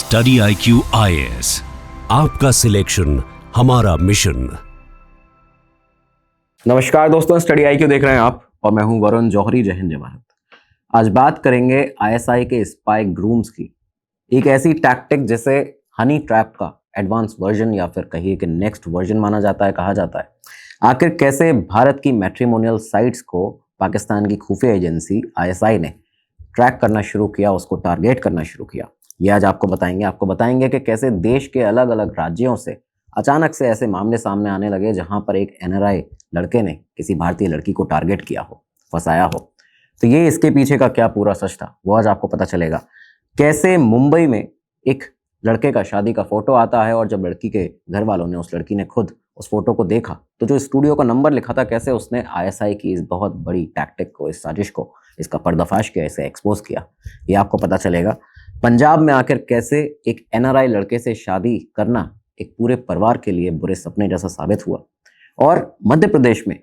Study IQ IAS, आपका selection हमारा mission. नमस्कार दोस्तों, स्टडी IQ देख रहे हैं आप और मैं हूं वरुण जौहरी। जय हिंद जय भारत। आज बात करेंगे ISI के स्पाई ग्रूम्स की, एक ऐसी टैक्टिक जिसे हनी ट्रैप का एडवांस वर्जन या फिर कहिए कि नेक्स्ट वर्जन माना जाता है, कहा जाता है। आखिर कैसे भारत की मैट्रिमोनियल साइट्स को पाकिस्तान की खुफिया एजेंसी ISI ने ट्रैक करना शुरू किया, उसको टारगेट करना शुरू किया, ये आज आपको बताएंगे कि कैसे देश के अलग अलग राज्यों से अचानक से ऐसे मामले सामने आने लगे जहां पर एक NRI लड़के ने किसी भारतीय लड़की को टारगेट किया हो, फंसाया हो। तो ये इसके पीछे का क्या पूरा सच था वो आज आपको पता चलेगा। कैसे मुंबई में एक लड़के का शादी का फोटो आता है और जब लड़की के घर वालों ने, उस लड़की ने खुद उस फोटो को देखा तो जो स्टूडियो का नंबर लिखा था, कैसे उसने ISI की इस बहुत बड़ी टैक्टिक को, इस साजिश को, इसका पर्दाफाश किया, इसे एक्सपोज किया, ये आपको पता चलेगा। पंजाब में आकर कैसे एक NRI लड़के से शादी करना एक पूरे परिवार के लिए बुरे सपने जैसा साबित हुआ, और मध्य प्रदेश में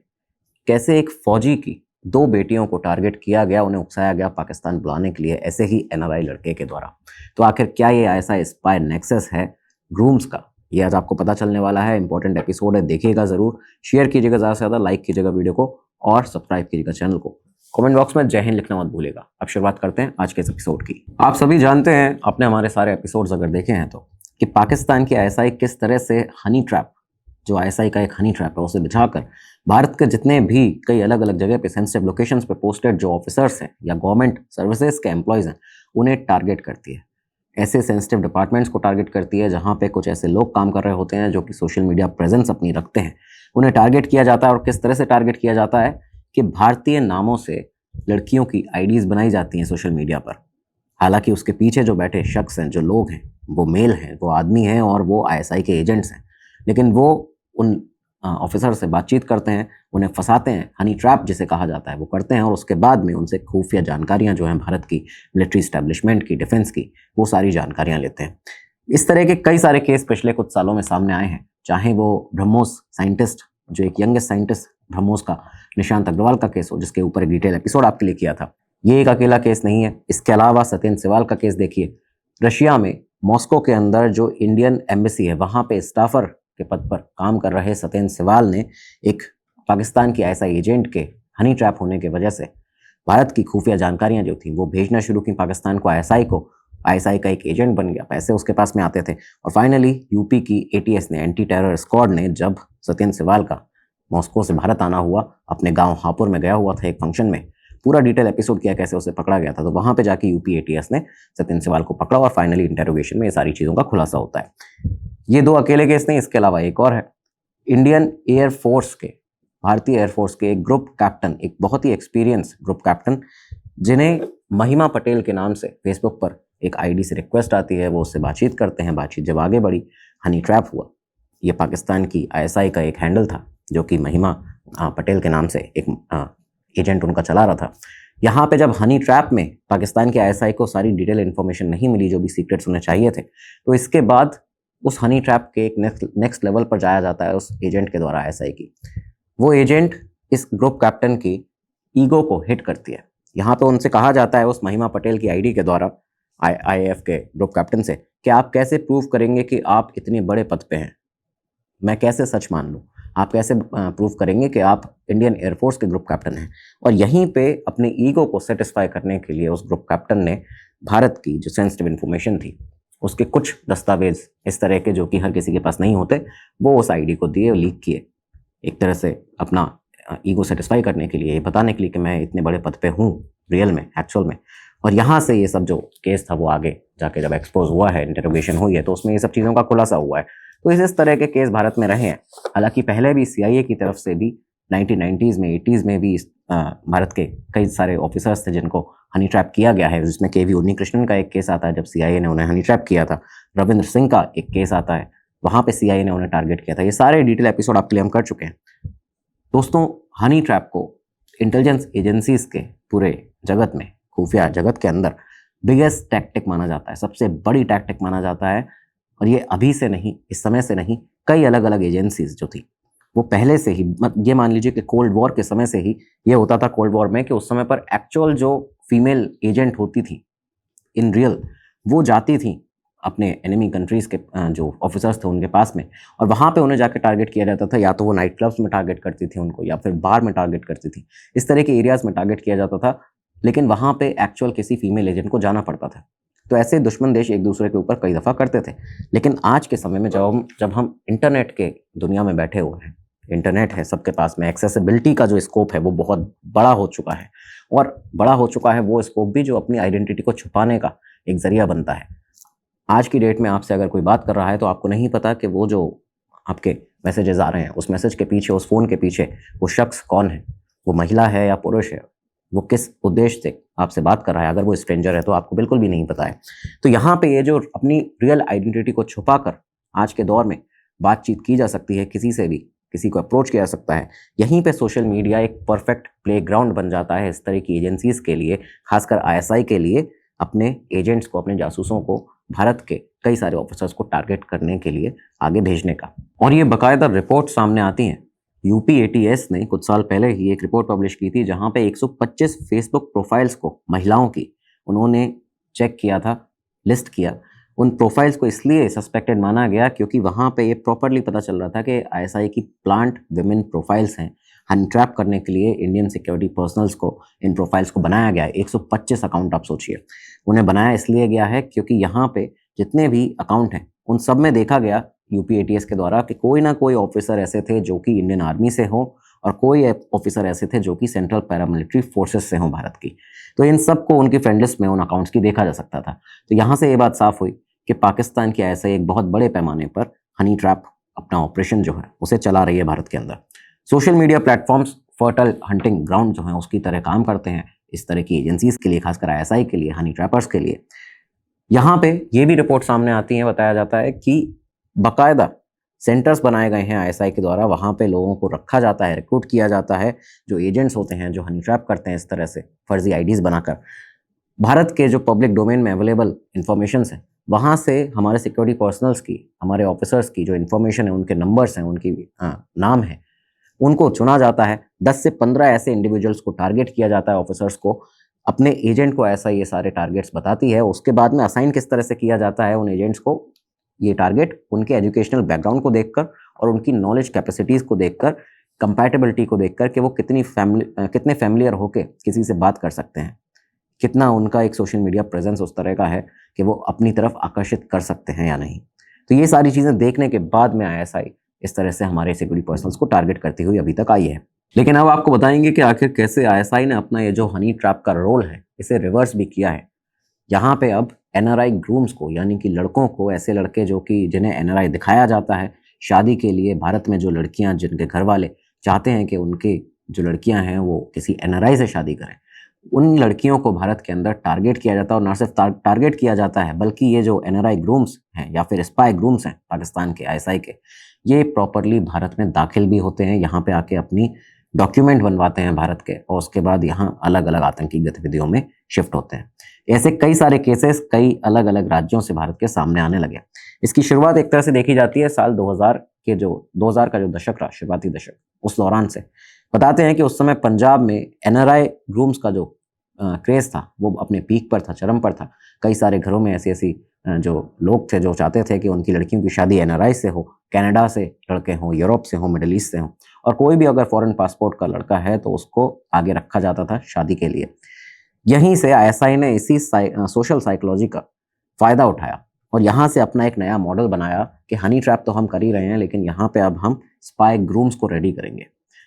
कैसे एक फौजी की 2 बेटियों को टारगेट किया गया, उन्हें उकसाया गया पाकिस्तान बुलाने के लिए ऐसे ही NRI लड़के के द्वारा। तो आखिर क्या ये ISI स्पाई नेक्सस है ग्रूम्स का, ये आज आपको पता चलने वाला है। इंपॉर्टेंट एपिसोड है, देखिएगा जरूर, शेयर कीजिएगा ज़्यादा से ज़्यादा, लाइक कीजिएगा वीडियो को और सब्सक्राइब कीजिएगा चैनल को। कमेंट बॉक्स में जय हिंद लिखना मत भूलिएगा। अब शुरुआत करते हैं आज के इस एपिसोड की। आप सभी जानते हैं, आपने हमारे सारे एपिसोड्स अगर देखे हैं तो, कि पाकिस्तान की ISI किस तरह से हनी ट्रैप, जो ISI का एक हनी ट्रैप है, उसे बिछाकर भारत के जितने भी कई अलग अलग जगह पे सेंसिटिव लोकेशंस पे पोस्टेड जो ऑफिसर्स हैं या गवर्नमेंट सर्विसेज के एम्प्लॉयज़ हैं, उन्हें टारगेट करती है। ऐसे सेंसिटिव डिपार्टमेंट्स को टारगेट करती है जहाँ पे कुछ ऐसे लोग काम कर रहे होते हैं जो कि सोशल मीडिया प्रेजेंस अपनी रखते हैं, उन्हें टारगेट किया जाता है। और किस तरह से टारगेट किया जाता है कि भारतीय नामों से लड़कियों की IDs बनाई जाती हैं सोशल मीडिया पर। हालांकि उसके पीछे जो बैठे शख्स हैं, जो लोग हैं, वो मेल हैं, वो आदमी हैं और वो ISI के एजेंट्स हैं। लेकिन वो उन ऑफिसर से बातचीत करते हैं, उन्हें फंसाते हैं, हनी ट्रैप जिसे कहा जाता है वो करते हैं, और उसके बाद में उनसे खुफिया जानकारियां जो हैं भारत की मिलिट्री इस्टेब्लिशमेंट की, डिफेंस की, वो सारी जानकारियां लेते हैं। इस तरह के कई सारे केस पिछले कुछ सालों में सामने आए हैं, चाहे वो ब्रह्मोस साइंटिस्ट, जो एक यंगेस्ट साइंटिस्ट ब्रह्मोस का, निशांत अग्रवाल का केस हो, जिसके ऊपर एक डिटेल एपिसोड आपके लिए किया था। ये एक अकेला केस नहीं है, इसके अलावा सत्येंद्र सेवाल का केस देखिए। रशिया में मॉस्को के अंदर जो इंडियन एम्बेसी है, वहाँ पे स्टाफर के पद पर काम कर रहे सत्येंद्र सेवाल ने एक पाकिस्तान की ISI एजेंट के हनी ट्रैप होने की वजह से भारत की खुफिया जानकारियां जो थी वो भेजना शुरू की पाकिस्तान को, ISI को। ISI का एक एजेंट बन गया, पैसे उसके पास में आते थे। और फाइनली यूपी की ATS ने, एंटी टेरर स्क्वाड ने, जब सत्येंद्र सेवाल का मॉस्को से भारत आना हुआ, अपने गांव हापुड़ में गया हुआ था एक फंक्शन में, पूरा डिटेल एपिसोड किया कैसे उसे पकड़ा गया था। तो वहां पे जाके यूपी ATS ने सत्येंद्र सेवाल को पकड़ा और फाइनली इंटेरोगेशन में ये सारी चीज़ों का खुलासा होता है। ये 2 अकेले केस नहीं, इसके अलावा एक और है। इंडियन एयरफोर्स के, भारतीय एयरफोर्स के एक ग्रुप कैप्टन, एक बहुत ही एक्सपीरियंस ग्रुप कैप्टन, जिन्हें महिमा पटेल के नाम से फेसबुक पर एक ID से रिक्वेस्ट आती है, वो उससे बातचीत करते हैं। बातचीत जब आगे बढ़ी, हनी ट्रैप हुआ। ये पाकिस्तान की ISI का एक हैंडल था जो कि महिमा पटेल के नाम से एक एजेंट उनका चला रहा था। यहाँ पे जब हनी ट्रैप में पाकिस्तान के ISI को सारी डिटेल इन्फॉर्मेशन नहीं मिली, जो भी सीक्रेट्स उन्हें चाहिए थे, तो इसके बाद उस हनी ट्रैप के एक नेक्स्ट लेवल पर जाया जाता है उस एजेंट के द्वारा ISI की। वो एजेंट इस ग्रुप कैप्टन की ईगो को हिट करती है। यहाँ पे उनसे कहा जाता है, उस महिमा पटेल की ID के द्वारा, IAF के ग्रुप कैप्टन से, कि आप कैसे प्रूव करेंगे कि आप इतने बड़े पद पे हैं, मैं कैसे सच मान लूँ, आप कैसे प्रूव करेंगे कि आप इंडियन एयरफोर्स के ग्रुप कैप्टन हैं। और यहीं पे अपने ईगो को सेटिस्फाई करने के लिए उस ग्रुप कैप्टन ने भारत की जो सेंसिटिव इन्फॉर्मेशन थी, उसके कुछ दस्तावेज इस तरह के जो कि हर किसी के पास नहीं होते, वो उस ID को दिए, लीक किए, एक तरह से अपना ईगो सेटिस्फाई करने के लिए, ये बताने के लिए कि मैं इतने बड़े पद पे हूँ रियल में, एक्चुअल में। और यहाँ से ये सब जो केस था वो आगे जाके जब एक्सपोज हुआ है, इंटरोगेशन हुई है, तो उसमें ये सब चीज़ों का खुलासा हुआ है। तो इस तरह के केस भारत में रहे हैं। हालांकि पहले भी CIA की तरफ से भी 1990s में, 80s में भी भारत के कई सारे ऑफिसर्स थे जिनको हनी ट्रैप किया गया है, जिसमें KV उन्नीकृष्णन का एक केस आता है जब CIA ने उन्हें हनी ट्रैप किया था। रविंद्र सिंह का एक केस आता है, वहाँ पे CIA ने उन्हें टारगेट किया था। ये सारे डिटेल एपिसोड आपके लिए हम कर चुके हैं। दोस्तों, हनी ट्रैप को इंटेलिजेंस एजेंसीज के पूरे जगत में, खुफिया जगत के अंदर बिगेस्ट टैक्टिक माना जाता है, सबसे बड़ी टैक्टिक माना जाता है। और ये अभी से नहीं, इस समय से नहीं, कई अलग अलग एजेंसीज जो थी वो पहले से ही, ये मान लीजिए कि कोल्ड वॉर के समय से ही ये होता था कोल्ड वॉर में, कि उस समय पर एक्चुअल जो फीमेल एजेंट होती थी इन रियल, वो जाती थी अपने एनिमी कंट्रीज़ के जो ऑफिसर्स थे उनके पास में, और वहाँ पे उन्हें जाके टारगेट किया जाता था। या तो वो नाइट क्लब्स में टारगेट करती थी उनको, या फिर बार में टारगेट करती थी। इस तरह के एरियाज़ में टारगेट किया जाता था, लेकिन वहाँ पे एक्चुअल किसी फीमेल एजेंट को जाना पड़ता था। तो ऐसे दुश्मन देश एक दूसरे के ऊपर कई दफ़ा करते थे। लेकिन आज के समय में जब हम इंटरनेट के दुनिया में बैठे हुए हैं, इंटरनेट है सबके पास में, एक्सेसिबिलिटी का जो स्कोप है वो बहुत बड़ा हो चुका है, और बड़ा हो चुका है वो स्कोप भी जो अपनी आइडेंटिटी को छुपाने का एक ज़रिया बनता है। आज की डेट में आपसे अगर कोई बात कर रहा है तो आपको नहीं पता कि वो जो आपके मैसेजेस आ रहे हैं, उस मैसेज के पीछे, उस फ़ोन के पीछे वो शख्स कौन है, वो महिला है या पुरुष है, वो किस उद्देश्य से आपसे बात कर रहा है। अगर वो स्ट्रेंजर है तो आपको बिल्कुल भी नहीं पता है। तो यहाँ पे ये जो अपनी रियल आइडेंटिटी को छुपाकर आज के दौर में बातचीत की जा सकती है, किसी से भी किसी को अप्रोच किया जा सकता है, यहीं पे सोशल मीडिया एक परफेक्ट प्लेग्राउंड बन जाता है इस तरह की एजेंसीज़ के लिए, खासकर आईएसआई के लिए, अपने एजेंट्स को, अपने जासूसों को भारत के कई सारे ऑफिसर्स को टारगेट करने के लिए आगे भेजने का। और ये बाकायदा रिपोर्ट सामने आती हैं। यूपी एटीएस ने कुछ साल पहले ही एक रिपोर्ट पब्लिश की थी, जहां पे 125 फेसबुक प्रोफाइल्स को, महिलाओं की, उन्होंने चेक किया था, लिस्ट किया। उन प्रोफाइल्स को इसलिए सस्पेक्टेड माना गया क्योंकि वहाँ पे ये प्रॉपरली पता चल रहा था कि आईएसआई की प्लांट विमेन प्रोफाइल्स हैं। हनी ट्रैप करने के लिए इंडियन सिक्योरिटी पर्सनल्स को इन प्रोफाइल्स को बनाया गया है। 125 अकाउंट, आप सोचिए। उन्हें बनाया इसलिए गया है क्योंकि यहाँ पे जितने भी अकाउंट हैं उन सब में देखा गया यूपी एटीएस के द्वारा कि कोई ना कोई ऑफिसर ऐसे थे जो कि इंडियन आर्मी से हो, और कोई ऑफिसर ऐसे थे जो कि सेंट्रल पैरामिलिट्री फोर्सेस से हों भारत की। तो इन सबको उनकी फ्रेंड लिस्ट में, उन अकाउंट्स की देखा जा सकता था। तो यहाँ से ये बात साफ हुई कि पाकिस्तान की आईएसआई एक बहुत बड़े पैमाने पर हनी ट्रैप अपना ऑपरेशन जो है उसे चला रही है भारत के अंदर। Social media platforms fertile hunting ground जो हैं उसकी तरह काम करते हैं इस तरह की एजेंसीज के लिए, खासकर आईएसआई के लिए, हनी ट्रैपर्स के लिए। यहाँ पे ये भी रिपोर्ट सामने आती है, बताया जाता है कि बाकायदा सेंटर्स बनाए गए हैं आईएसआई के द्वारा, वहाँ पे लोगों को रखा जाता है, रिक्रूट किया जाता है, जो एजेंट्स होते हैं जो हनी ट्रैप करते हैं इस तरह से फर्जी आईडीज बनाकर। भारत के जो पब्लिक डोमेन में अवेलेबल इंफॉर्मेशन है वहाँ से हमारे सिक्योरिटी पर्सनल्स की, हमारे ऑफिसर्स की जो इन्फॉर्मेशन है, उनके नंबर्स हैं, उनकी नाम है, उनको चुना जाता है। 10 से 15 ऐसे इंडिविजुअल्स को टारगेट किया जाता है, ऑफिसर्स को। अपने एजेंट को ऐसा ये सारे टारगेट्स बताती है। उसके बाद में असाइन किस तरह से किया जाता है उन एजेंट्स को, ये टारगेट उनके एजुकेशनल बैकग्राउंड को देखकर और उनकी नॉलेज कैपेसिटीज़ को देखकर, कंपैटिबिलिटी को देखकर कि वो कितने फैमिलियर होके किसी से बात कर सकते हैं, कितना उनका एक सोशल मीडिया प्रेजेंस उस तरह का है कि वो अपनी तरफ आकर्षित कर सकते हैं या नहीं। तो ये सारी चीज़ें देखने के बाद में आईएसआई इस तरह से हमारे सिक्योरिटी पर्सनल्स को टारगेट करती हुई अभी तक आई है। लेकिन अब आपको बताएंगे कि आखिर कैसे आईएसआई ने अपना ये जो हनी ट्रैप का रोल है इसे रिवर्स भी किया है। यहाँ पे अब एनआरआई ग्रूम्स को, यानी कि लड़कों को, ऐसे लड़के जो कि जिन्हें एनआरआई दिखाया जाता है शादी के लिए, भारत में जो लड़कियाँ, जिनके घर वाले चाहते हैं कि उनकी जो लड़कियाँ हैं वो किसी एनआरआई से शादी करें, उन लड़कियों को भारत के अंदर टारगेट किया जाता है। और न सिर्फ टारगेट किया जाता है बल्कि ये जो एनआरआई ग्रूम्स हैं या फिर स्पाई ग्रूम्स हैं पाकिस्तान के आईएसआई के, ये प्रॉपरली भारत में दाखिल भी होते हैं, यहाँ पे आके अपनी डॉक्यूमेंट बनवाते हैं भारत के, और उसके बाद यहाँ अलग अलग आतंकी गतिविधियों में शिफ्ट होते हैं। ऐसे कई सारे केसेस कई अलग अलग राज्यों से भारत के सामने आने लगे। इसकी शुरुआत एक तरह से देखी जाती है साल 2000 का जो दशक रहा, शुरुआती दशक, उस दौरान से। बताते हैं कि उस समय पंजाब में एनआरआई ग्रूम्स का जो क्रेज़ था वो अपने पीक पर था, चरम पर था। कई सारे घरों में ऐसी जो लोग थे जो चाहते थे कि उनकी लड़कियों की शादी एनआरआई से हो, कनाडा से लड़के हों, यूरोप से हों, मिडिल ईस्ट से हों, और कोई भी अगर फॉरेन पासपोर्ट का लड़का है तो उसको आगे रखा जाता था शादी के लिए। यहीं से आईएसआई ने इसी सोशल साइकोलॉजी का फ़ायदा उठाया और यहाँ से अपना एक नया मॉडल बनाया कि हनी ट्रैप तो हम कर ही रहे हैं, लेकिन यहाँ पे अब हम स्पाई ग्रूम्स को रेडी करेंगे।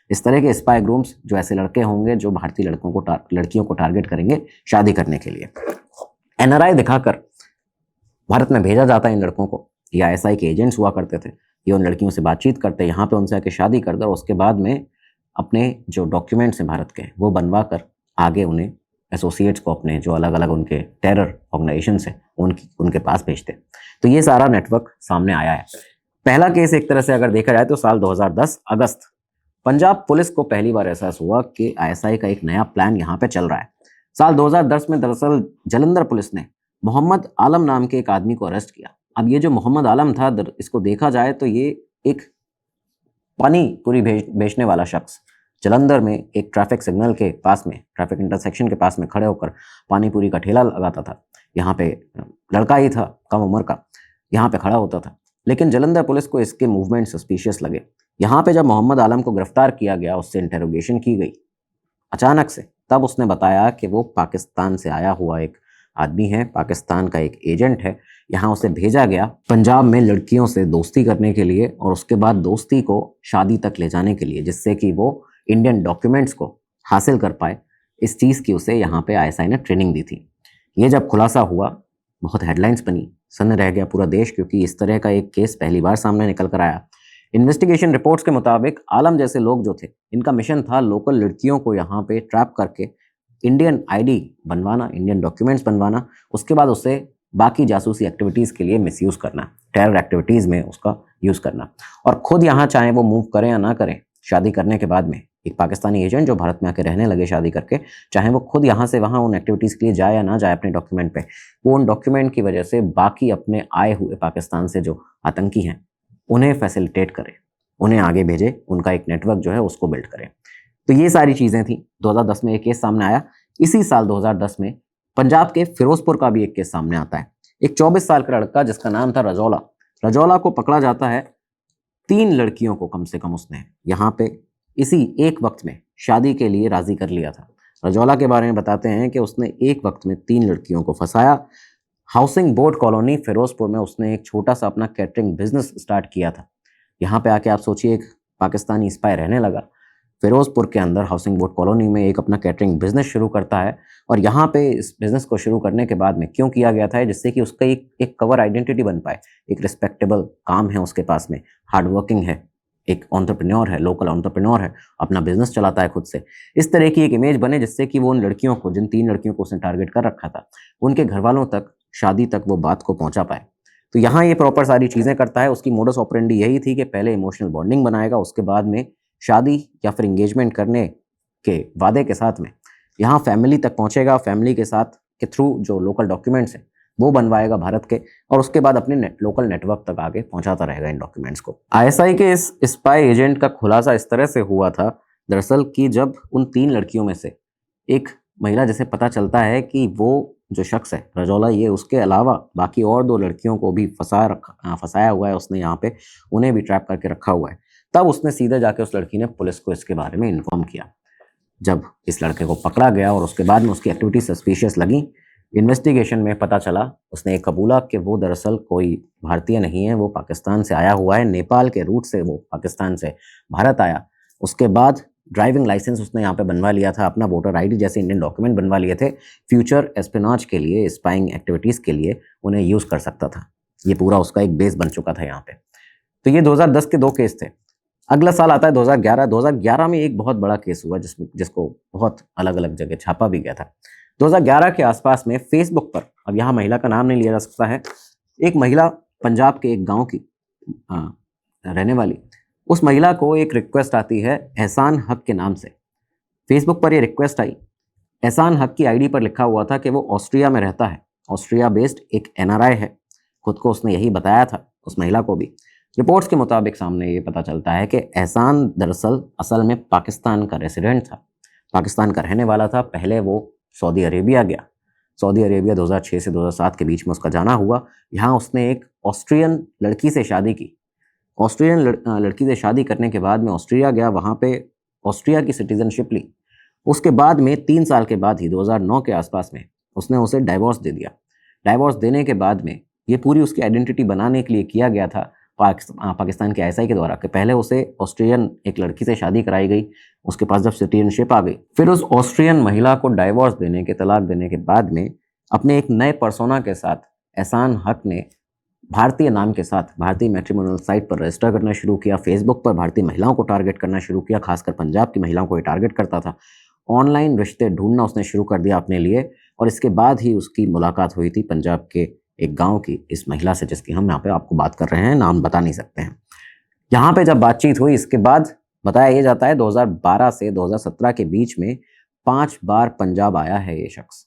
इस तरह के स्पाई ग्रूम्स जो ऐसे लड़के होंगे जो भारतीय लड़कियों को टारगेट करेंगे शादी करने के लिए। एनआरआई दिखाकर भारत में भेजा जाता है इन लड़कों को। ये आईएसआई के एजेंट्स हुआ करते थे, ये उन लड़कियों से बातचीत करते, यहाँ पे उनसे आके शादी करते और उसके बाद में अपने जो डॉक्यूमेंट्स हैं भारत के वो बनवा कर आगे उन्हें एसोसिएट्स को, अपने जो अलग अलग उनके टेरर ऑर्गेनाइजेशंस हैं उनके पास भेजते। तो ये सारा नेटवर्क सामने आया है। पहला केस एक तरह से अगर देखा जाए तो साल 2010 अगस्त, पंजाब पुलिस को पहली बार एहसास हुआ कि आईएसआई का एक नया प्लान यहाँ पे चल रहा है। साल 2010 में दरअसल जालंधर पुलिस ने मोहम्मद आलम नाम के एक आदमी को अरेस्ट किया। अब ये जो मोहम्मद आलम था, इसको देखा जाए तो ये एक पानी पूरी बेचने वाला शख्स, जालंधर में एक ट्रैफिक सिग्नल के पास में, ट्रैफिक इंटरसेक्शन के पास में खड़े होकर पानी पूरी का ठेला लगाता था। यहाँ पे लड़का ही था कम उम्र का, यहाँ पे खड़ा होता था। लेकिन जालंधर पुलिस को इसके मूवमेंट सस्पिशियस लगे। यहाँ पे जब मोहम्मद आलम को गिरफ्तार किया गया, उससे इंटेरोगेशन की गई अचानक से, तब उसने बताया कि वो पाकिस्तान से आया हुआ एक आदमी है, पाकिस्तान का एक एजेंट है। यहाँ उसे भेजा गया पंजाब में लड़कियों से दोस्ती करने के लिए और उसके बाद दोस्ती को शादी तक ले जाने के लिए, जिससे कि वो इंडियन डॉक्यूमेंट्स को हासिल कर पाए। इस चीज़ की उसे यहाँ पे आईएसआई ने ट्रेनिंग दी थी। ये जब खुलासा हुआ, बहुत हेडलाइंस बनी, सन्न रह गया पूरा देश, क्योंकि इस तरह का एक केस पहली बार सामने निकल कर आया। इन्वेस्टिगेशन रिपोर्ट्स के मुताबिक आलम जैसे लोग जो थे, इनका मिशन था लोकल लड़कियों को यहाँ पे ट्रैप करके इंडियन आईडी बनवाना, इंडियन डॉक्यूमेंट्स बनवाना, उसके बाद उसे बाकी जासूसी एक्टिविटीज़ के लिए मिसयूज़ करना, टेरर एक्टिविटीज़ में उसका यूज़ करना। और खुद यहाँ चाहे वो मूव करें या ना करें, शादी करने के बाद में एक पाकिस्तानी एजेंट जो भारत में आके रहने लगे शादी करके, चाहे वो खुद यहाँ से वहाँ उन एक्टिविटीज़ के लिए जाए या ना जाए अपने डॉक्यूमेंट पे, वो उन डॉक्यूमेंट की वजह से बाकी अपने आए हुए पाकिस्तान से जो आतंकी हैं उन्हें फैसिलिटेट करे, उन्हें आगे भेजे, उनका एक नेटवर्क जो है उसको बिल्ड करें। तो ये सारी चीज़ें थी। 2010 में एक केस सामने आया। इसी साल 2010 में पंजाब के फिरोजपुर का भी एक केस सामने आता है। एक 24 साल का लड़का जिसका नाम था रजौला, रजौला को पकड़ा जाता है। 3 लड़कियों को कम से कम उसने यहाँ पे इसी एक वक्त में शादी के लिए राजी कर लिया था। रजौला के बारे में बताते हैं कि उसने एक वक्त में 3 लड़कियों को फंसाया। हाउसिंग बोर्ड कॉलोनी फिरोजपुर में उसने एक छोटा सा अपना कैटरिंग बिजनेस स्टार्ट किया था। यहाँ पे आके आप सोचिए, एक पाकिस्तानी स्पाई रहने लगा फिरोजपुर के अंदर हाउसिंग बोर्ड कॉलोनी में, एक अपना कैटरिंग बिजनेस शुरू करता है। और यहाँ पे इस बिजनेस को शुरू करने के बाद में क्यों किया गया था, जिससे कि उसका एक कवर आइडेंटिटी बन पाए, एक रिस्पेक्टेबल काम है उसके पास में, हार्ड वर्किंग है, एक एंटरप्रेन्योर है, लोकल एंटरप्रेन्योर है, अपना बिजनेस चलाता है खुद से। इस तरह की एक इमेज बने जिससे कि वो उन लड़कियों को, जिन 3 लड़कियों को उसने टारगेट कर रखा था, उनके घर वालों तक, शादी तक वो बात को पहुंचा पाए। तो यहाँ ये प्रॉपर सारी चीज़ें करता है। उसकी मोडस ऑपरेंडी यही थी कि पहले इमोशनल बॉन्डिंग बनाएगा, उसके बाद में शादी या फिर इंगेजमेंट करने के वादे के साथ में यहाँ फैमिली तक पहुँचेगा, फैमिली के साथ के थ्रू जो लोकल डॉक्यूमेंट्स हैं वो बनवाएगा भारत के, और उसके बाद अपने लोकल नेटवर्क तक आगे पहुंचाता रहेगा इन डॉक्यूमेंट्स को। आईएसआई के इस स्पाई एजेंट का खुलासा इस तरह से हुआ था दरअसल कि जब उन 3 लड़कियों में से एक महिला, जैसे पता चलता है कि वो जो शख्स है रजौला, ये उसके अलावा बाकी और 2 लड़कियों को भी फंसाया हुआ है उसने, यहाँ पे उन्हें भी ट्रैप करके रखा हुआ है। तब उसने सीधे जाके उस लड़की ने पुलिस को इसके बारे में इन्फॉर्म किया। जब इस लड़के को पकड़ा गया और उसके बाद में उसकी एक्टिविटी सस्पिशियस लगी, इन्वेस्टिगेशन में पता चला, उसने एक कबूला कि वो दरअसल कोई भारतीय नहीं है, वो पाकिस्तान से आया हुआ है, नेपाल के रूट से वो पाकिस्तान से भारत आया। उसके बाद ड्राइविंग लाइसेंस उसने यहाँ पे बनवा लिया था, अपना वोटर आईडी जैसे इंडियन डॉक्यूमेंट बनवा लिए थे, फ्यूचर एस्पिनाज के लिए, स्पाइंग एक्टिविटीज़ के लिए उन्हें यूज़ कर सकता था। ये पूरा उसका एक बेस बन चुका था यहाँ पे। तो ये 2010 के 2 केस थे। अगला साल आता है 2011। 2011 में एक बहुत बड़ा केस हुआ जिसको बहुत अलग अलग जगह छापा भी गया था। 2011 के आसपास में फेसबुक पर, अब यहाँ महिला का नाम नहीं लिया जा सकता है, एक महिला पंजाब के एक गांव की रहने वाली, उस महिला को एक रिक्वेस्ट आती है एहसान हक के नाम से। फेसबुक पर ये रिक्वेस्ट आई। एहसान हक की आईडी पर लिखा हुआ था कि वो ऑस्ट्रिया में रहता है, ऑस्ट्रिया बेस्ड एक एनआरआई है। खुद को उसने यही बताया था उस महिला को भी। रिपोर्ट्स के मुताबिक सामने ये पता चलता है कि एहसान दरअसल असल में पाकिस्तान का रेसिडेंट था, पाकिस्तान का रहने वाला था। पहले वो सऊदी अरेबिया गया। सऊदी अरेबिया 2006 से 2007 के बीच में उसका जाना हुआ। यहाँ उसने एक ऑस्ट्रियन लड़की से शादी की। ऑस्ट्रियन लड़की से शादी करने के बाद में ऑस्ट्रिया गया, वहाँ पे ऑस्ट्रिया की सिटीजनशिप ली। उसके बाद में 3 साल के बाद ही 2009 के आसपास में उसने उसे डाइवोर्स दे दिया। डाइवोर्स देने के बाद में ये पूरी उसकी आइडेंटिटी बनाने के लिए किया गया था पाकिस्तान के आईएसआई के द्वारा कि पहले उसे ऑस्ट्रियन एक लड़की से शादी कराई गई, उसके पास जब सिटीजनशिप आ गई, फिर उस ऑस्ट्रियन महिला को डाइवोर्स देने के, तलाक देने के बाद में अपने एक नए पर्सोना के साथ एहसान हक ने भारतीय नाम के साथ भारतीय मैट्रिमोनियल साइट पर रजिस्टर करना शुरू किया। फेसबुक पर भारतीय महिलाओं को टारगेट करना शुरू किया, खासकर पंजाब की महिलाओं को ये टारगेट करता था। ऑनलाइन रिश्ते ढूंढना उसने शुरू कर दिया अपने लिए, और इसके बाद ही उसकी मुलाकात हुई थी पंजाब के एक गांव की इस महिला से, जिसकी हम यहाँ पे आपको बात कर रहे हैं, नाम बता नहीं सकते हैं। यहाँ पे जब बातचीत हुई, इसके बाद बताया ये जाता है 2012 से 2017 के बीच में 5 बार पंजाब आया है ये शख्स।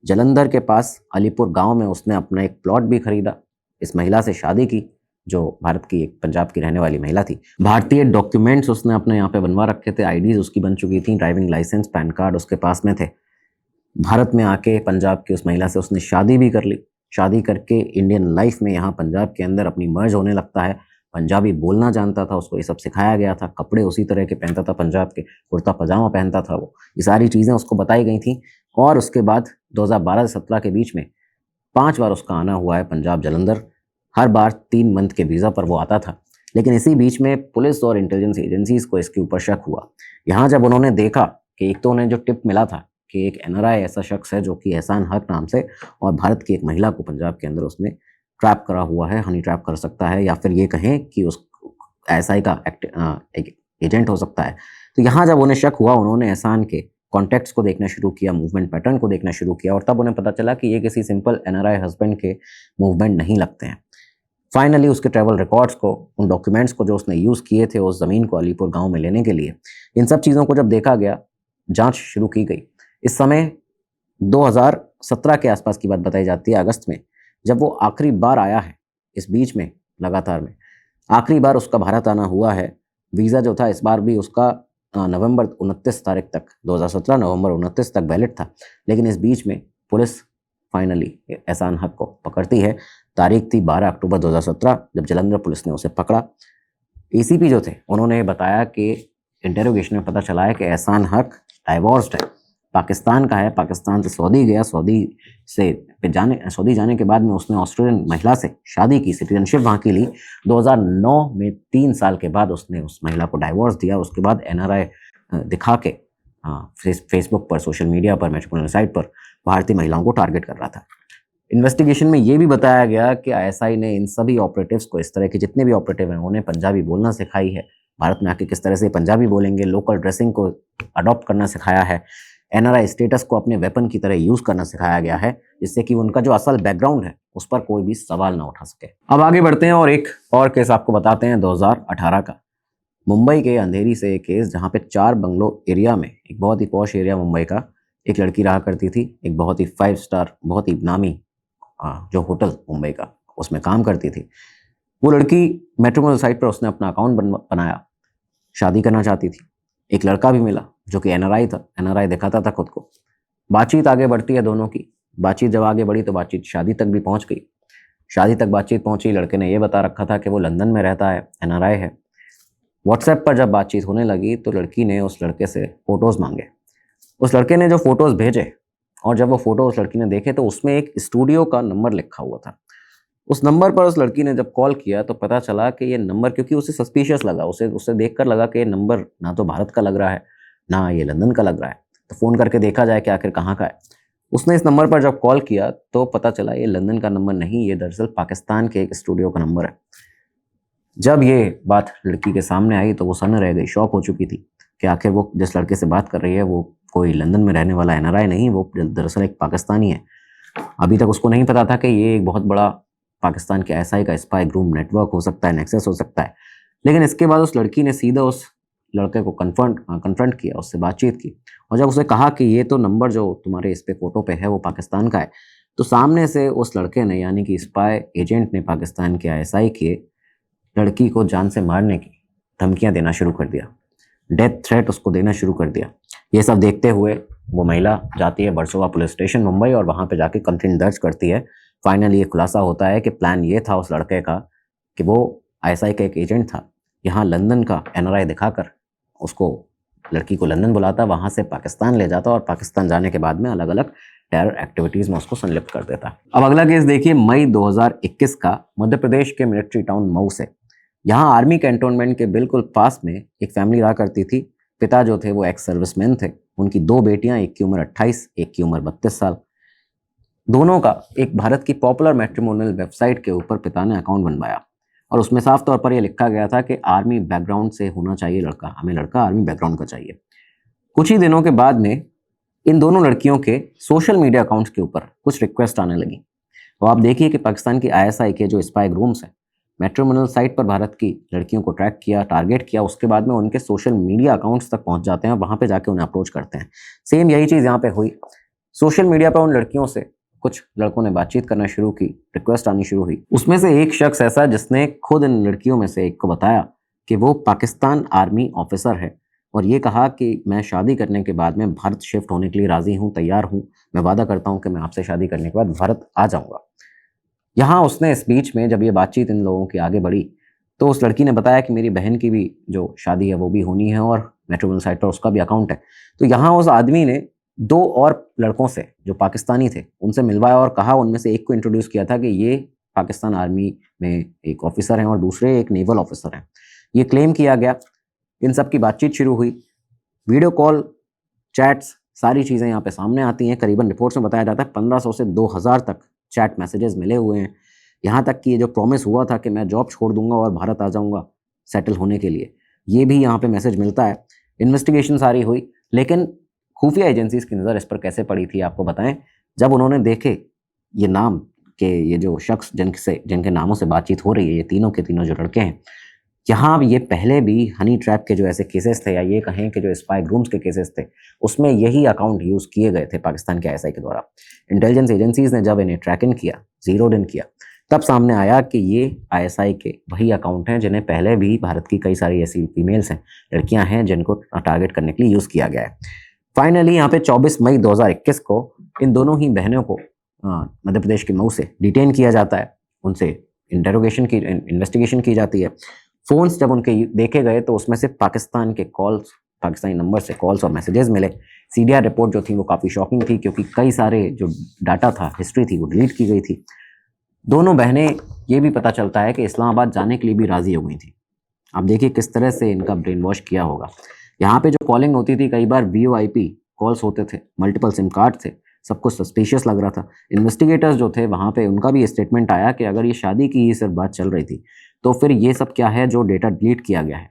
जलंधर के पास अलीपुर गांव में उसने अपना एक प्लॉट भी खरीदा, इस महिला से शादी की जो भारत की एक पंजाब की रहने वाली महिला थी। भारतीय डॉक्यूमेंट्स उसने अपने यहाँ पे बनवा रखे थे, आईडीज उसकी बन चुकी थी, ड्राइविंग लाइसेंस, पैन कार्ड उसके पास में थे। भारत में आके पंजाब की उस महिला से उसने शादी भी कर ली। शादी करके इंडियन लाइफ में यहाँ पंजाब के अंदर अपनी मर्ज होने लगता है। पंजाबी बोलना जानता था, उसको ये सब सिखाया गया था, कपड़े उसी तरह के पहनता था, पंजाब के कुर्ता पजामा पहनता था वो, ये सारी चीज़ें उसको बताई गई थी। और उसके बाद 2012 से 17 के बीच में 5 बार उसका आना हुआ है पंजाब जलंधर। हर बार 3 मंथ के वीज़ा पर वो आता था। लेकिन इसी बीच में पुलिस और इंटेलिजेंस एजेंसीज को इसके ऊपर शक हुआ। यहाँ जब उन्होंने देखा कि एक तो उन्हें जो टिप मिला था कि एक एनआरआई ऐसा शख्स है जो कि एहसान हक नाम से और भारत की एक महिला को पंजाब के अंदर उसने ट्रैप करा हुआ है, हनी ट्रैप कर सकता है, या फिर ये कहें कि उस एसआई का एक एजेंट हो सकता है। तो यहाँ जब उन्हें शक हुआ, उन्होंने एहसान के कॉन्टैक्ट्स को देखना शुरू किया, मूवमेंट पैटर्न को देखना शुरू किया, और तब उन्हें पता चला कि ये किसी सिंपल एनआरआई हस्बैंड के मूवमेंट नहीं लगते हैं। फाइनली उसके ट्रैवल रिकॉर्ड्स को, उन डॉक्यूमेंट्स को जो उसने यूज़ किए थे उस ज़मीन को अलीपुर गांव में लेने के लिए, इन सब चीज़ों को जब देखा गया, जांच शुरू की गई। इस समय 2017 के आसपास की बात बताई जाती है, अगस्त में, जब वो आखिरी बार आया है। इस बीच में लगातार में आखिरी बार उसका भारत आना हुआ है। वीज़ा जो था इस बार भी उसका नवंबर 29 तारीख तक, 2017 नवंबर 29 तक वैलिड था। लेकिन इस बीच में पुलिस फाइनली एहसान हक को पकड़ती है। तारीख थी 12 अक्टूबर 2017, जब जलंधर पुलिस ने उसे पकड़ा। एसीपी जो थे उन्होंने बताया कि इंटेरोगेशन में पता चला है कि एहसान हक डाइवोर्स्ड है, पाकिस्तान का है, पाकिस्तान से सऊदी गया, सऊदी जाने के बाद में उसने ऑस्ट्रेलियन महिला से शादी की, सिटीजनशिप वहाँ की ली। 2009 में 3 साल के बाद उसने उस महिला को डाइवोर्स दिया। उसके बाद एनआरआई दिखा के फेसबुक पर, सोशल मीडिया पर, मैट्रिमोनियल साइट पर भारतीय महिलाओं को टारगेट कर रहा था। इन्वेस्टिगेशन में ये भी बताया गया कि आईएसआई ने इन सभी ऑपरेटिव्स को, इस तरह के जितने भी ऑपरेटिव हैं, उन्हें पंजाबी बोलना सिखाई है। भारत में आके किस तरह से पंजाबी बोलेंगे, लोकल ड्रेसिंग को अडॉप्ट करना सिखाया है, एनआरआई स्टेटस को अपने वेपन की तरह यूज करना सिखाया गया है, जिससे कि उनका जो असल बैकग्राउंड है उस पर कोई भी सवाल ना उठा सके। अब आगे बढ़ते हैं और एक और केस आपको बताते हैं 2018 का। मुंबई के अंधेरी से एक केस, जहाँ पे 4 बंगलो एरिया में, एक बहुत ही पॉश एरिया मुंबई का, एक लड़की रहा करती थी। एक बहुत ही 5 स्टार, बहुत ही नामी जो होटल मुंबई का, उसमें काम करती थी। वो लड़की मैट्रिमोनियल साइट पर उसने अपना अकाउंट बनाया, शादी करना चाहती थी। एक लड़का भी मिला जो कि एनआरआई था, एनआरआई दिखाता था खुद को। बातचीत आगे बढ़ती है दोनों की। बातचीत जब आगे बढ़ी तो बातचीत शादी तक भी पहुंच गई। शादी तक बातचीत पहुंची। लड़के ने यह बता रखा था कि वो लंदन में रहता है, एनआरआई है। व्हाट्सएप पर जब बातचीत होने लगी तो लड़की ने उस लड़के से फ़ोटोज़ मांगे। उस लड़के ने जो फ़ोटोज़ भेजे, और जब वो फ़ोटो उस लड़की ने देखे तो उसमें एक स्टूडियो का नंबर लिखा हुआ था। उस नंबर पर उस लड़की ने जब कॉल किया तो पता चला कि ये नंबर, क्योंकि उसे सस्पिशियस लगा, उसे देखकर लगा कि ये नंबर ना तो भारत का लग रहा है, ना ये लंदन का लग रहा है, तो फ़ोन करके देखा जाए कि आखिर कहाँ का है। उसने इस नंबर पर जब कॉल किया तो पता चला ये लंदन का नंबर नहीं, ये दरअसल पाकिस्तान के एक स्टूडियो का नंबर है। जब ये बात लड़की के सामने आई तो वो सन्न रह गई, शॉक हो चुकी थी कि आखिर वो जिस लड़के से बात कर रही है वो कोई लंदन में रहने वाला एनआरआई नहीं, वो दरअसल एक पाकिस्तानी है। अभी तक उसको नहीं पता था कि ये एक बहुत बड़ा पाकिस्तान के आईएसआई का स्पाई ग्रुप नेटवर्क हो सकता है, नेक्सस हो सकता है। लेकिन इसके बाद उस लड़की ने सीधा उस लड़के को कन्फ्रंट किया, उससे बातचीत की, और जब उसे कहा कि ये तो नंबर जो तुम्हारे इस पे फोटो पे है वो पाकिस्तान का है, तो सामने से उस लड़के ने, यानी कि स्पाई एजेंट ने, पाकिस्तान के आईएसआई के लड़की को जान से मारने की धमकियां देना शुरू कर दिया, डेथ थ्रेट उसको देना शुरू कर दिया। ये सब देखते हुए वो महिला जाती है वर्सोवा पुलिस स्टेशन मुंबई और वहाँ पे जाके कंप्लेंट दर्ज करती है। फाइनली ये खुलासा होता है कि प्लान ये था उस लड़के का कि वो आईएसआई का एक एजेंट था, यहाँ लंदन का एनआरआई दिखाकर उसको, लड़की को लंदन बुलाता, वहाँ से पाकिस्तान ले जाता और पाकिस्तान जाने के बाद में अलग अलग टेरर एक्टिविटीज़ में उसको संलिप्त कर देता। अब अगला केस देखिए, मई 2021 का, मध्य प्रदेश के मिलिट्री टाउन मऊ से। यहाँ आर्मी कैंटोनमेंट के बिल्कुल पास में एक फैमिली रहा करती थी। पिता जो थे वो एक्स सर्विसमैन थे। उनकी 2 बेटियां, एक की उम्र 28, एक की उम्र 32 साल। दोनों का एक भारत की पॉपुलर मैट्रिमोनियल वेबसाइट के ऊपर पिता ने अकाउंट बनवाया और उसमें साफ तौर पर यह लिखा गया था कि आर्मी बैकग्राउंड से होना चाहिए लड़का, हमें लड़का आर्मी बैकग्राउंड का चाहिए। कुछ ही दिनों के बाद में इन दोनों लड़कियों के सोशल मीडिया अकाउंट्स के ऊपर कुछ रिक्वेस्ट आने लगी। तो आप देखिए कि पाकिस्तान की आईएसआई के जो स्पाई ग्रुप्स हैं, मैट्रिमोनियल साइट पर भारत की लड़कियों को ट्रैक किया, टारगेट किया, उसके बाद में उनके सोशल मीडिया अकाउंट्स तक पहुंच जाते हैं, वहां पे जाके उन्हें अप्रोच करते हैं। सेम यही चीज़ यहाँ पे हुई। सोशल मीडिया पर उन लड़कियों से कुछ लड़कों ने बातचीत करना शुरू की, रिक्वेस्ट आनी शुरू हुई। उसमें से एक शख्स ऐसा जिसने खुद इन लड़कियों में से एक को बताया कि वो पाकिस्तान आर्मी ऑफिसर है और ये कहा कि मैं शादी करने के बाद में भारत शिफ्ट होने के लिए राज़ी हूँ, तैयार हूँ, मैं वादा करता हूँ कि मैं आपसे शादी करने के बाद भारत आ जाऊँगा। यहाँ उसने इस बीच में जब ये बातचीत इन लोगों की आगे बढ़ी तो उस लड़की ने बताया कि मेरी बहन की भी जो शादी है वो भी होनी है और मैट्रिमोनियल साइट पर उसका भी अकाउंट है। तो यहाँ उस आदमी ने 2 और लड़कों से जो पाकिस्तानी थे उनसे मिलवाया और कहा, उनमें से एक को इंट्रोड्यूस किया था कि ये पाकिस्तान आर्मी में एक ऑफिसर हैं और दूसरे एक नेवल ऑफिसर हैं। ये क्लेम किया गया। इन सब की बातचीत शुरू हुई, वीडियो कॉल, चैट्स, सारी चीज़ें यहाँ पे सामने आती हैं। करीबन रिपोर्ट्स में बताया जाता है 1500 से 2000 तक चैट मैसेजेस मिले हुए हैं। यहाँ तक कि ये जो प्रॉमिस हुआ था कि मैं जॉब छोड़ दूंगा और भारत आ जाऊंगा सेटल होने के लिए, ये भी यहाँ पे मैसेज मिलता है। इन्वेस्टिगेशन सारी हुई, लेकिन खुफिया एजेंसीज की नज़र इस पर कैसे पड़ी थी आपको बताएं। जब उन्होंने देखे ये नाम के ये जो शख्स जिनके नामों से बातचीत हो रही है, ये तीनों के तीनों जो लड़के हैं, यहाँ ये पहले भी हनी ट्रैप के जो ऐसे केसेस थे या ये कहें कि जो स्पाई ग्रूम्स के केसेस थे उसमें यही अकाउंट यूज़ किए गए थे पाकिस्तान के आईएसआई के द्वारा। इंटेलिजेंस एजेंसीज ने जब इन्हें ट्रैक इन किया, जीरोड इन किया, तब सामने आया कि ये आईएसआई के वही अकाउंट हैं जिन्हें पहले भी भारत की कई सारी ऐसी फीमेल्स हैं, लड़कियां हैं जिनको टारगेट करने के लिए यूज़ किया गया है। फाइनली यहाँ पे 24 मई 2021 को इन दोनों ही बहनों को मध्य प्रदेश के मऊ से डिटेन किया जाता है। उनसे इन्वेस्टिगेशन की जाती है। फ़ोन्स जब उनके देखे गए तो उसमें से पाकिस्तान के कॉल्स, पाकिस्तानी नंबर से कॉल्स और मैसेजेस मिले। सीडीआर रिपोर्ट जो थी वो काफ़ी शॉकिंग थी क्योंकि कई सारे जो डाटा था, हिस्ट्री थी, वो डिलीट की गई थी। दोनों बहनें, ये भी पता चलता है कि इस्लामाबाद जाने के लिए भी राज़ी हो गई थी। आप देखिए किस तरह से इनका ब्रेन वॉश किया होगा। यहाँ पे जो कॉलिंग होती थी, कई बार VoIP कॉल्स होते थे, मल्टीपल सिम कार्ड थे, सब कुछ सस्पिशियस लग रहा था। इन्वेस्टिगेटर्स जो थे वहाँ पे उनका भी स्टेटमेंट आया कि अगर ये शादी की ही सिर्फ बात चल रही थी तो फिर ये सब क्या है जो डेटा डिलीट किया गया है।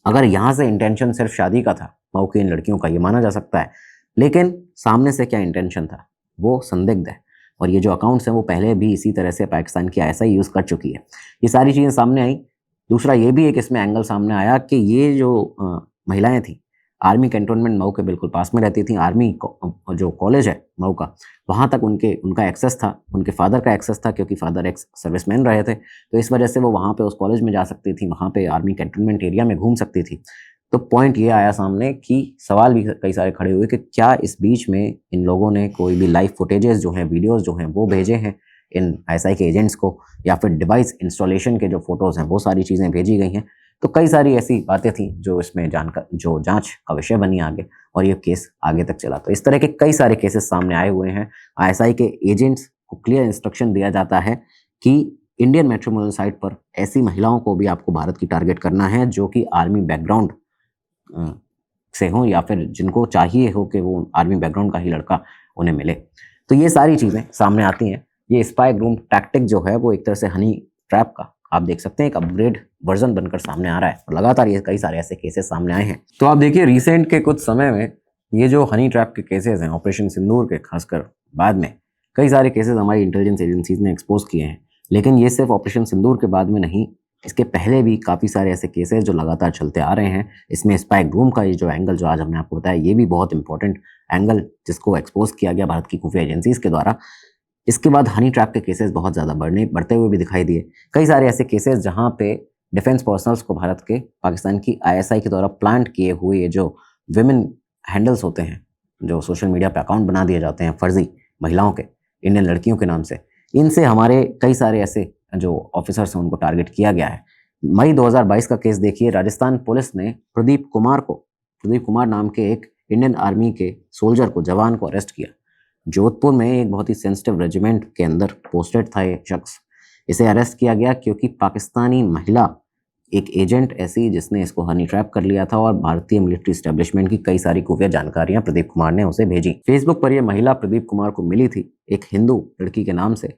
अगर यहाँ से इंटेंशन सिर्फ शादी का था मऊ की इन लड़कियों का, ये माना जा सकता है, लेकिन सामने से क्या इंटेंशन था वो संदिग्ध है। और ये जो अकाउंट्स हैं वो पहले भी इसी तरह से पाकिस्तान की आईएसआई यूज़ कर चुकी है। ये सारी चीज़ें सामने आई। दूसरा ये भी एक इसमें एंगल सामने आया कि ये जो महिलाएं थी आर्मी कैंटोनमेंट मऊ के बिल्कुल पास में रहती थी। आर्मी जो कॉलेज है मऊ का, वहाँ तक उनका एक्सेस था, उनके फादर का एक्सेस था क्योंकि फादर एक्स सर्विसमैन रहे थे, तो इस वजह से वो वहाँ पे उस कॉलेज में जा सकती थी, वहाँ पे आर्मी कैंटोनमेंट एरिया में घूम सकती थी। तो पॉइंट ये आया सामने कि सवाल भी कई सारे खड़े हुए कि क्या इस बीच में इन लोगों ने कोई भी लाइव फुटेजेस जो हैं, वीडियोज़ जो हैं वो भेजे हैं इन आईएसआई के एजेंट्स को, या फिर डिवाइस इंस्टॉलेशन के जो फोटोज़ हैं वो सारी चीज़ें भेजी गई हैं। तो कई सारी ऐसी बातें थी जो इसमें जो जांच का विषय बनी आगे, और ये केस आगे तक चला। तो इस तरह के कई सारे केसेस सामने आए हुए हैं। आईएसआई के एजेंट्स को क्लियर इंस्ट्रक्शन दिया जाता है कि इंडियन मैट्रिमोनियल साइट पर ऐसी महिलाओं को भी आपको भारत की टारगेट करना है जो कि आर्मी बैकग्राउंड से हों या फिर जिनको चाहिए हो कि वो आर्मी बैकग्राउंड का ही लड़का उन्हें मिले। तो ये सारी चीज़ें सामने आती हैं। ये स्पाई ग्रूम टैक्टिक जो है वो एक तरह से हनी ट्रैप का आप देख सकते हैं एक अपग्रेड वर्जन बनकर सामने आ रहा है, और लगातार ये कई सारे ऐसे केसेस सामने आए हैं। तो आप देखिए रिसेंट के कुछ समय में ये जो हनी ट्रैप के केसेस हैं, ऑपरेशन सिंदूर के खासकर बाद में कई सारे केसेस हमारी इंटेलिजेंस एजेंसीज ने एक्सपोज किए हैं। लेकिन ये सिर्फ ऑपरेशन सिंदूर के बाद में नहीं, इसके पहले भी काफ़ी सारे ऐसे केसेस जो लगातार चलते आ रहे हैं। इसमें स्पाई ग्रूम का ये जो एंगल जो आज हमने आपको बताया, ये भी बहुत इंपॉर्टेंट एंगल जिसको एक्सपोज किया गया भारत की खुफिया एजेंसीज के द्वारा। इसके बाद हनी ट्रैप के केसेस बहुत ज़्यादा बढ़ते हुए भी दिखाई दिए। कई सारे ऐसे केसेस जहां पे डिफेंस पर्सनल्स को भारत के पाकिस्तान की आईएसआई के द्वारा प्लांट किए हुए ये जो विमेन हैंडल्स होते हैं, जो सोशल मीडिया पे अकाउंट बना दिए जाते हैं फर्जी महिलाओं के, इंडियन लड़कियों के नाम से, इनसे हमारे कई सारे ऐसे जो ऑफिसर्स हैं उनको टारगेट किया गया है। मई 2022 का केस देखिए, राजस्थान पुलिस ने प्रदीप कुमार नाम के एक इंडियन आर्मी के सोल्जर को, जवान को अरेस्ट किया। जोधपुर में एक बहुत ही सेंसिटिव रेजिमेंट के अंदर पोस्टेड था ये शख्स। इसे अरेस्ट किया गया क्योंकि पाकिस्तानी महिला एक एजेंट ऐसी जिसने इसको हनी ट्रैप कर लिया था और भारतीय मिलिट्री एस्टेब्लिशमेंट की कई सारी खुफिया जानकारियां प्रदीप कुमार ने उसे भेजी। फेसबुक पर यह महिला प्रदीप कुमार को मिली थी एक हिंदू लड़की के नाम से।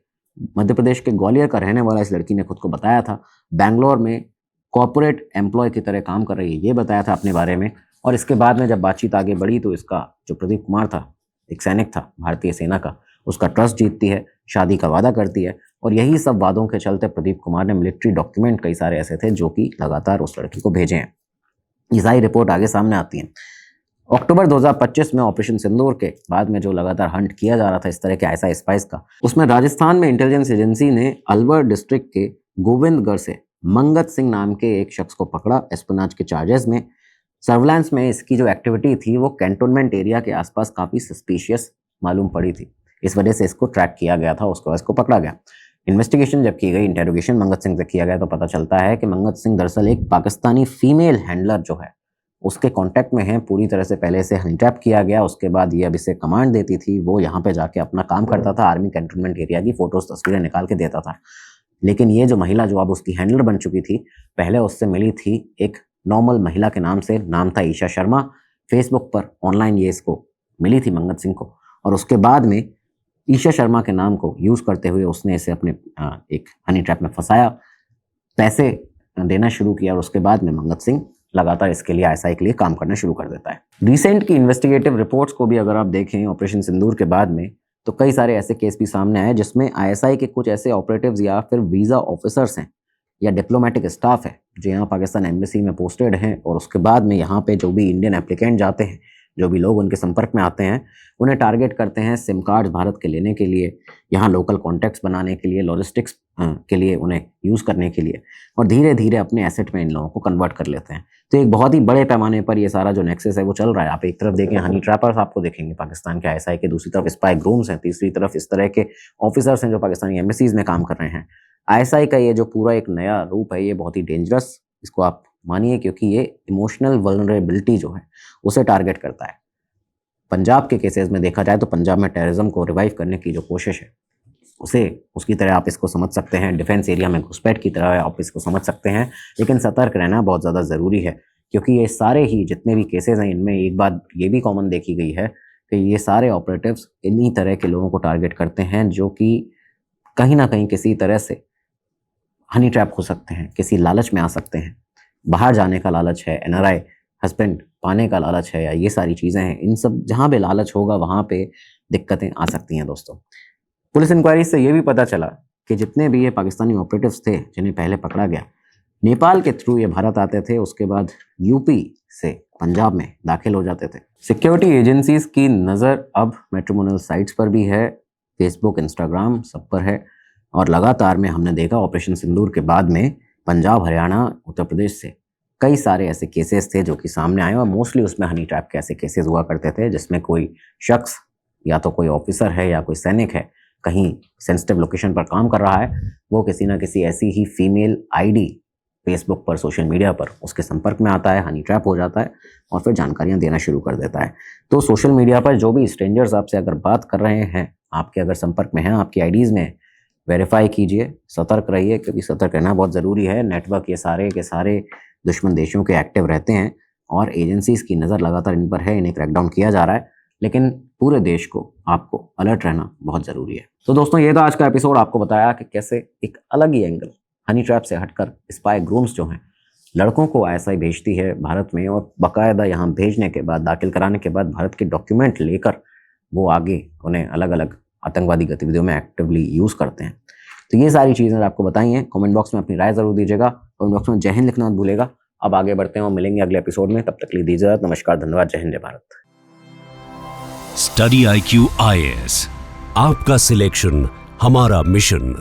मध्य प्रदेश के ग्वालियर का रहने वाला इस लड़की ने खुद को बताया था। बैंगलोर में कॉर्पोरेट एम्प्लॉय की तरह काम कर रही है, ये बताया था अपने बारे में। और इसके बाद में जब बातचीत आगे बढ़ी तो इसका जो प्रदीप कुमार था, एक सैनिक था भारतीय सेना का, उसका ट्रस्ट जीतती है, शादी का वादा करती है। और यही सब वादों के चलते प्रदीप कुमार ने मिलिट्री डॉक्यूमेंट कई सारे ऐसे थे जो कि लगातार उस लड़की को भेजे हैं। ये सारी रिपोर्ट आगे सामने आती है। अक्टूबर 2025 में ऑपरेशन सिंदूर के बाद में जो लगातार हंट किया जा रहा था इस तरह के आईएसआई स्पाइस का, उसमें राजस्थान में इंटेलिजेंस एजेंसी ने अलवर डिस्ट्रिक्ट के गोविंदगढ़ से मंगत सिंह नाम के एक शख्स को पकड़ा एस्पिनाज के चार्जेस में। सर्विलांस में इसकी जो एक्टिविटी थी वो कैंटोनमेंट एरिया के आसपास काफ़ी सस्पिशियस मालूम पड़ी थी। इस वजह से इसको ट्रैक किया गया था, उसको इसको पकड़ा गया। इन्वेस्टिगेशन जब की गई, इंटेरोगेशन मंगत सिंह से किया गया, तो पता चलता है कि मंगत सिंह दरअसल एक पाकिस्तानी फीमेल हैंडलर जो है उसके कांटेक्ट में है। पूरी तरह से पहले से हनी ट्रैप किया गया, उसके बाद ये अब इसे कमांड देती थी, वो यहाँ पे जाके अपना काम करता था, आर्मी कैंटोनमेंट एरिया की फोटोज तस्वीरें निकाल के देता था। लेकिन ये जो महिला जो अब उसकी हैंडलर बन चुकी थी, पहले उससे मिली थी एक नॉर्मल महिला के नाम से, नाम था ईशा शर्मा। फेसबुक पर ऑनलाइन ये इसको मिली थी मंगत सिंह को, और उसके बाद में ईशा शर्मा के नाम को यूज़ करते हुए उसने इसे अपने एक हनी ट्रैप में फंसाया, पैसे देना शुरू किया, और उसके बाद में मंगत सिंह लगातार इसके लिए आईएसआई के लिए काम करना शुरू कर देता है। रिसेंट की इन्वेस्टिगेटिव रिपोर्ट्स को भी अगर आप देखें ऑपरेशन सिंदूर के बाद में, तो कई सारे ऐसे केस भी सामने आए जिसमें आईएसआई के कुछ ऐसे ऑपरेटिव्स या फिर वीज़ा ऑफिसर्स हैं या डिप्लोमेटिक स्टाफ है जो यहाँ पाकिस्तान एम्बेसी में पोस्टेड हैं, और उसके बाद में यहाँ पे जो भी इंडियन एप्लीकेंट जाते हैं, जो भी लोग उनके संपर्क में आते हैं, उन्हें टारगेट करते हैं सिम कार्ड्स भारत के लेने के लिए, यहाँ लोकल कॉन्टैक्ट्स बनाने के लिए, लॉजिस्टिक्स के लिए उन्हें यूज़ करने के लिए, और धीरे धीरे अपने एसेट में इन लोगों को कन्वर्ट कर लेते हैं। तो एक बहुत ही बड़े पैमाने पर ये सारा जो नेक्सस है वो चल रहा है। आप एक तरफ देखें हनी ट्रैपर्स आपको देखेंगे पाकिस्तान के आईएसआई के, दूसरी तरफ स्पाई ग्रूम्स हैं, तीसरी तरफ इस तरह के ऑफिसर्स हैं जो पाकिस्तानी एम्बेसीज में काम कर रहे हैं। आईएसआई का ये जो पूरा एक नया रूप है ये बहुत ही डेंजरस, इसको आप मानिए, क्योंकि ये इमोशनल वल्नरेबिलिटी जो है उसे टारगेट करता है। पंजाब के केसेस में देखा जाए तो पंजाब में टेररिज्म को रिवाइव करने की जो कोशिश है उसे उसकी तरह आप इसको समझ सकते हैं, डिफेंस एरिया में घुसपैठ की तरह आप इसको समझ सकते हैं। लेकिन सतर्क रहना बहुत ज़्यादा ज़रूरी है, क्योंकि ये सारे ही जितने भी केसेस हैं इनमें एक बात ये भी कॉमन देखी गई है कि ये सारे ऑपरेटिव्स इन्हीं तरह के लोगों को टारगेट करते हैं जो कि कहीं ना कहीं किसी तरह से हनी ट्रैप हो सकते हैं, किसी लालच में आ सकते हैं। बाहर जाने का लालच है, एनआरआई हस्बैंड पाने का लालच है, या ये सारी चीज़ें हैं। इन सब जहाँ पे लालच होगा वहाँ पे दिक्कतें आ सकती हैं दोस्तों। पुलिस इंक्वायरी से ये भी पता चला कि जितने भी ये पाकिस्तानी ऑपरेटिव्स थे जिन्हें पहले पकड़ा गया, नेपाल के थ्रू ये भारत आते थे, उसके बाद यूपी से पंजाब में दाखिल हो जाते थे। सिक्योरिटी एजेंसीज की नज़र अब मैट्रिमोनियल साइट्स पर भी है, फेसबुक, इंस्टाग्राम, सब पर है। और लगातार में हमने देखा ऑपरेशन सिंदूर के बाद में पंजाब, हरियाणा, उत्तर प्रदेश से कई सारे ऐसे केसेस थे जो कि सामने आए, और मोस्टली उसमें हनी ट्रैप के ऐसे केसेस हुआ करते थे जिसमें कोई शख्स या तो कोई ऑफिसर है या कोई सैनिक है, कहीं सेंसिटिव लोकेशन पर काम कर रहा है, वो किसी ना किसी ऐसी ही फीमेल आईडी फेसबुक पर, सोशल मीडिया पर उसके संपर्क में आता है, हनी ट्रैप हो जाता है और फिर जानकारियां देना शुरू कर देता है। तो सोशल मीडिया पर जो भी स्ट्रेंजर्स आपसे अगर बात कर रहे हैं, आपके अगर संपर्क में हैं, आपकी आईडीज़ में, वेरीफाई कीजिए, सतर्क रहिए, क्योंकि सतर्क रहना बहुत ज़रूरी है। नेटवर्क ये सारे के सारे दुश्मन देशों के एक्टिव रहते हैं और एजेंसीज़ की नज़र लगातार इन पर है, इन्हें क्रैकडाउन किया जा रहा है, लेकिन पूरे देश को आपको अलर्ट रहना बहुत ज़रूरी है। तो दोस्तों ये था आज का एपिसोड, आपको बताया कि कैसे एक अलग ही एंगल हनी ट्रैप से हटकर स्पाई ग्रूम्स जो हैं लड़कों को आईएसआई भेजती है भारत में, और बाकायदा यहाँ भेजने के बाद, दाखिल कराने के बाद भारत के डॉक्यूमेंट लेकर वो आगे उन्हें अलग अलग आतंकवादी गतिविधियों में एक्टिवली यूज़ करते हैं। तो ये सारी चीज़ें आपको बताई हैं। कमेंट बॉक्स में अपनी राय ज़रूर दीजिएगा, कमेंट बॉक्स में जय हिंद लिखना मत भूलेगा। अब आगे बढ़ते हैं और मिलेंगे अगले एपिसोड में, तब तक के लिए दीजिए नमस्कार, धन्यवाद, जय हिंद, जय भारत। स्टडी IQ IAS, आपका सिलेक्शन हमारा मिशन।